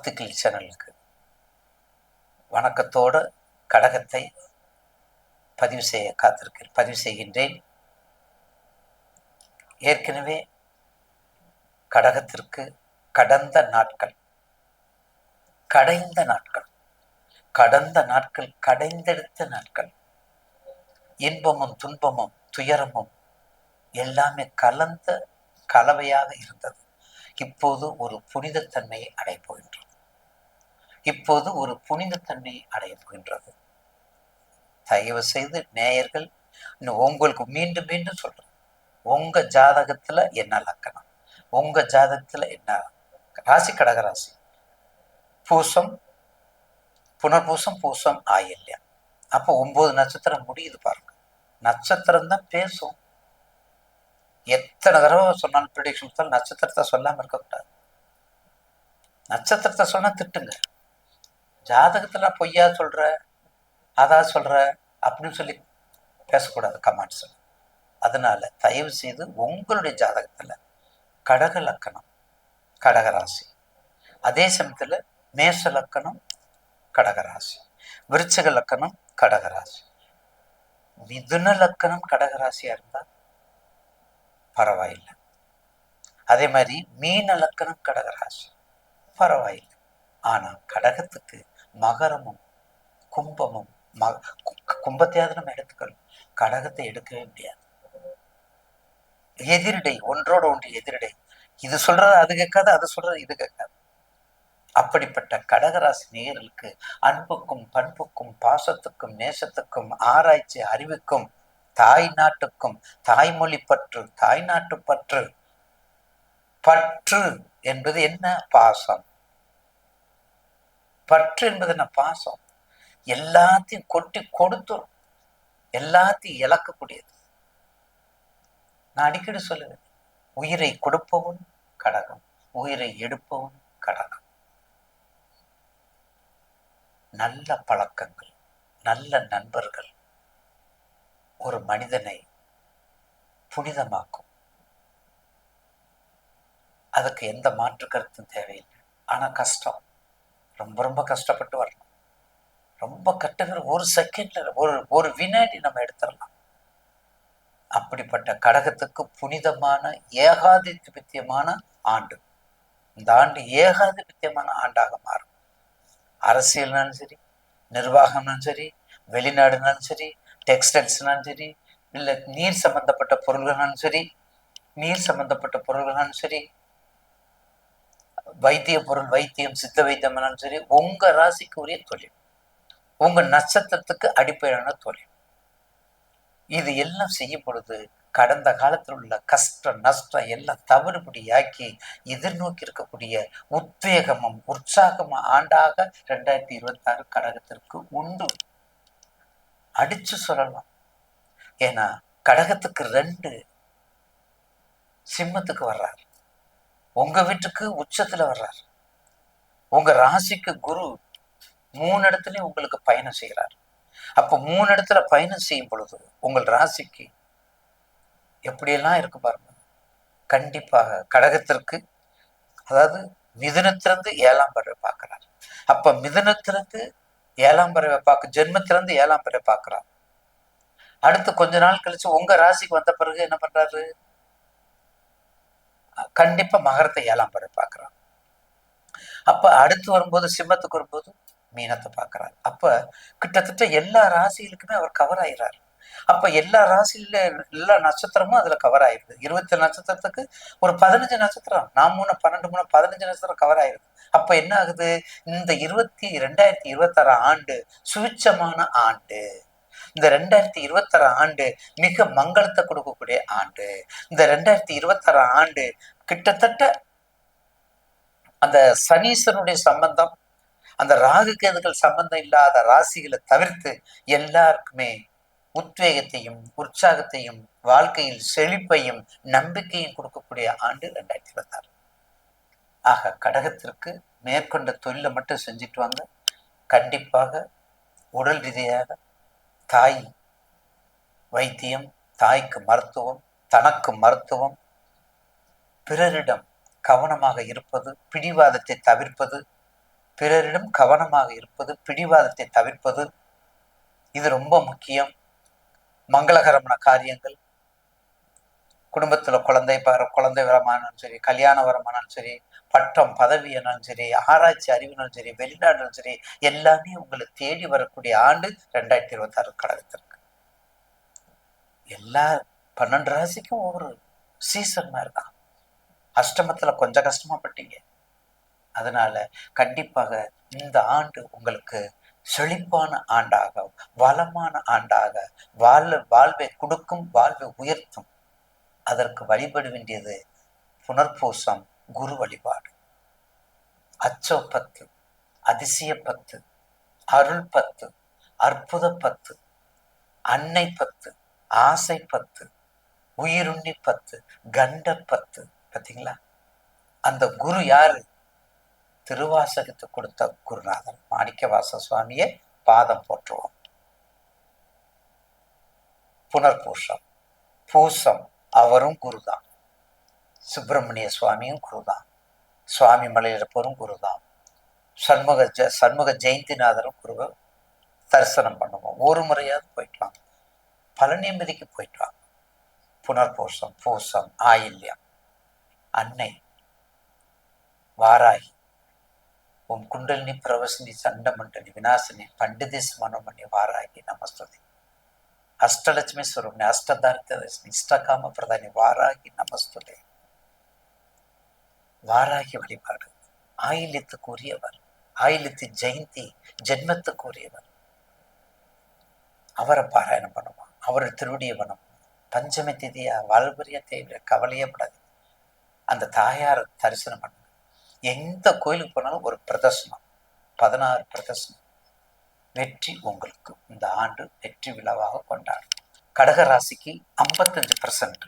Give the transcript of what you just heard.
முத்துக்கிளி சேனலுக்கு வணக்கத்தோடு கடகத்தை பதிவு செய்கின்றேன். ஏற்கனவே கடகத்திற்கு கடந்த நாட்கள் கடைந்தெடுத்த நாட்கள், இன்பமும் துன்பமும் துயரமும் எல்லாமே கலந்த கலவையாக இருந்தது. இப்போது ஒரு புனிதத்தன்மையை அடையப் போகின்றது. தயவு செய்து நேயர்கள், உங்களுக்கு மீண்டும் மீண்டும் சொல்றேன், உங்க ஜாதகத்துல என்ன லக்கணம், உங்க ஜாதகத்துல என்ன ராசி, கடகராசி, பூசம், புனர்பூசம், பூசம், ஆயில்யம். அப்போ 9 நட்சத்திரம் முடியுது பாருங்க. நட்சத்திரம் தான் பேசும். எத்தனை தடவை சொன்னாலும் ப்ரிடிக்ஷன் நட்சத்திரத்தை சொல்லாம இருக்கக்கூடாது. நட்சத்திரத்தை சொன்னா திட்டுங்க. ஜாதகத்துல பொய்யா சொல்ற, அதான் சொல்ற அப்படின்னு சொல்லி பேசக்கூடாது கமெண்ட்ஸ். அதனால தயவு செய்து உங்களுடைய ஜாதகத்துல கடக லக்கணம் கடகராசி, அதே சமயத்துல மேஷ லக்கணம் கடகராசி, விருச்சிக லக்கணம் கடகராசி, மிதுன லக்கணம் கடகராசியா இருந்தா பரவாயில்லை. அதே மாதிரி மீன லக்கணம் கடகராசி பரவாயில்லை. ஆனா கடகத்துக்கு மகரமும் கும்பமும், கும்பத்தையாவது நம்ம எடுத்துக்கணும், கடகத்தை எடுக்கவே முடியாது. எதிரிடை, ஒன்றோட ஒன்று எதிரிடை. இது சொல்றது அது கேட்காது, அது சொல்றது இது கேட்காது. அப்படிப்பட்ட கடகராசி நேயர்களுக்கு அன்புக்கும் பண்புக்கும் பாசத்துக்கும் நேசத்துக்கும் ஆராய்ச்சி அறிவுக்கும் தாய் நாட்டுக்கும் தாய்மொழி பற்று, தாய் நாட்டு பற்று. பற்று என்பது என்ன? பாசம். பற்று என்பது என்ன? பாசம். எல்லாத்தையும் கொட்டி கொடுத்துரும், எல்லாத்தையும் இழக்கக்கூடியது. நான் அடிக்கடி சொல்லுவேன், உயிரை கொடுப்பவன் கடகம், உயிரை எடுப்பவன் கடகம். நல்ல பழக்கங்கள், நல்ல நண்பர்கள் ஒரு மனிதனை புனிதமாக்கும். அதுக்கு எந்த மாற்று கருத்தும் தேவையில்லை. ஆனா கஷ்டம், ரொம்ப ரொம்ப கஷ்டப்பட்டு வரணும். ரொம்ப கட்டுங்கிற ஒரு செகண்ட்ல, ஒரு வினாடி நம்ம எடுத்துடலாம். அப்படிப்பட்ட கடகத்துக்கு புனிதமான ஏகாதிபத்தியமான ஆண்டு. இந்த ஆண்டு ஏகாதிபத்தியமான ஆண்டாக மாறும். அரசியல்னாலும் சரி, நிர்வாகம்னாலும் சரி, வெளிநாடுனாலும் சரி, டெக்ஸ்டைல்ஸ்னாலும் சரி, இல்லை நீர் சம்பந்தப்பட்ட பொருள்கள்னாலும் சரி, வைத்திய பொருள், வைத்தியம், சித்த வைத்தியம்னாலும் சரி, உங்க ராசிக்கு உரிய தொழில், உங்க நட்சத்திரத்துக்கு அடிப்படையான தொழில், இது எல்லாம் செய்யும் பொழுது கடந்த காலத்தில் உள்ள கஷ்ட நஷ்டம் எல்லாம் தவறுபடியாக்கி எதிர்நோக்கி இருக்கக்கூடிய உத்வேகமும் உற்சாகமும் ஆண்டாக 2026 கடகத்திற்கு உண்டு. அடிச்சு சொல்லலாம். ஏன்னா கடகத்துக்கு 2 சிம்மத்துக்கு வர்றார், உங்க வீட்டுக்கு உச்சத்துல வர்றார், உங்க ராசிக்கு குரு 3 இடத்துலயும் உங்களுக்கு பயணம் செய்கிறார். அப்ப 3 இடத்துல பயணம் செய்யும் பொழுது உங்கள் ராசிக்கு எப்படியெல்லாம் இருக்கு பாருங்க. கண்டிப்பாக கடகத்திற்கு, அதாவது மிதுனத்திலிருந்து 7ஆம் பறவை பார்க்கிறார். அப்ப மிதுனத்திலிருந்து 7ஆம் பறவை பார்க்க, ஜென்மத்திலிருந்து 7ஆம் பறவை பார்க்கிறார். அடுத்து கொஞ்ச நாள் கழிச்சு உங்க ராசிக்கு வந்த பிறகு என்ன பண்றாரு? கண்டிப்பா மகரத்தை 7ஆம் பறவை பார்க்கிறார். அப்ப அடுத்து வரும்போது சிம்மத்துக்கு வரும்போது மீனத்தை பார்க்கிறார். அப்ப கிட்டத்தட்ட எல்லா ராசிகளுக்குமே அவர் கவர் ஆயிடுறாரு. அப்ப எல்லா ராசியில எல்லா நட்சத்திரமும் அதுல கவர் ஆயிருது. 27 நட்சத்திரத்துக்கு ஒரு 15 நட்சத்திரம், 12 3 15 நட்சத்திரம் கவர் ஆயிருது. அப்ப என்ன ஆகுது? இந்த 2026 ஆண்டு சுவிட்சமான ஆண்டு. இந்த 2026 ஆண்டு மிக மங்களத்தை கொடுக்கக்கூடிய ஆண்டு. இந்த 2026 ஆண்டு கிட்டத்தட்ட அந்த சனீஸ்வரனுடைய சம்பந்தம், அந்த ராகு கேதுகள் சம்பந்தம் இல்லாத ராசிகளை தவிர்த்து எல்லாருக்குமே உத்வேகத்தையும் உற்சாகத்தையும் வாழ்க்கையில் செழிப்பையும் நம்பிக்கையும் கொடுக்கக்கூடிய ஆண்டு 2026. ஆக கடகத்திற்கு மேற்கொண்ட தொழிலை மட்டும் செஞ்சுட்டு வாங்க. கண்டிப்பாக உடல் ரீதியாக தாய் வைத்தியம், தாய்க்கு மருத்துவம், தனக்கு மருத்துவம், பிறரிடம் கவனமாக இருப்பது, பிடிவாதத்தை தவிர்ப்பது, பிறரிடம் கவனமாக இருப்பது, பிடிவாதத்தை தவிர்ப்பது, இது ரொம்ப முக்கியம். மங்களகரமான காரியங்கள், குடும்பத்துல குழந்தை வரமானாலும் சரி, கல்யாண வரமானாலும் சரி, பட்டம் பதவி ஆனாலும் சரி, ஆராய்ச்சி அறிவினாலும் சரி, வெளிநாடுனாலும் சரி, எல்லாமே உங்களை தேடி வரக்கூடிய ஆண்டு 2026 கடகத்திற்கு. எல்லா 12 ராசிக்கும் ஒவ்வொரு சீசன் மாதிரி தான். அஷ்டமத்துல கொஞ்சம் கஷ்டமா பட்டீங்க. அதனால கண்டிப்பாக இந்த ஆண்டு உங்களுக்கு செழிப்பான ஆண்டாக, வளமான ஆண்டாக, வாழ்வை கொடுக்கும், வாழ்வை உயர்த்தும். அதற்கு வழிபட வேண்டியது புனர்பூசம் குரு வழிபாடு, அச்சோ 10, அதிசய 10, அருள் 10, அற்புத 10, அன்னை 10, ஆசை 10, உயிருண்ணி 10, கண்ட 10. பார்த்தீங்களா? அந்த குரு யாரு? திருவாசகத்தை கொடுத்த குருநாதன் மாணிக்கவாச சுவாமியை பாதம் போற்றுவோம். புனர்பூசம், பூசம் அவரும் குருதான். சுப்பிரமணிய சுவாமியும் குருதான். சுவாமி மலையிறப்பரும் குருதான். சண்முக ஜெயந்திநாதரும் குருவை தரிசனம் பண்ணுவோம். ஒரு முறையாவது போயிட்டு வாங்க. பழனிமதிக்கு போயிட்டு வாங்க. புனர்பூசம், பூசம், ஆயில்யம், அன்னை வாராகி, ஓம் குண்டலினி பிரவசினி சண்டமண்டலி விநாசினி பண்டிதிஸ் மனோமணி வாராகி நமஸ்துதி. அஷ்டலட்சுமி ஸ்வரூபிணி அஷ்டதாரிதர்ஷினி இஷ்டகாம பிரதானி வாராகி நமஸ்துதி. வாராகி வழிபாடு ஆயில்யத்துக்கு உரியவர், ஆயில்யத்து ஜெயந்தி ஜென்மத்துக்கு உரியவர். அவரை பாராயணம் பண்ணுவான், அவரை திருவடிய பண்ணுவோம். பஞ்சமி திதியா வாழ்புரிய தேவை கவலையே படாது. அந்த தாயார் தரிசனம் பண்ணுங்க. எந்த கோயிலுக்கு போனாலும் ஒரு பிரதர்சனம், 16 பிரதர்சனம். வெற்றி உங்களுக்கு இந்த ஆண்டு வெற்றி விழாவாக கொண்டாடும். கடக ராசிக்கு 55%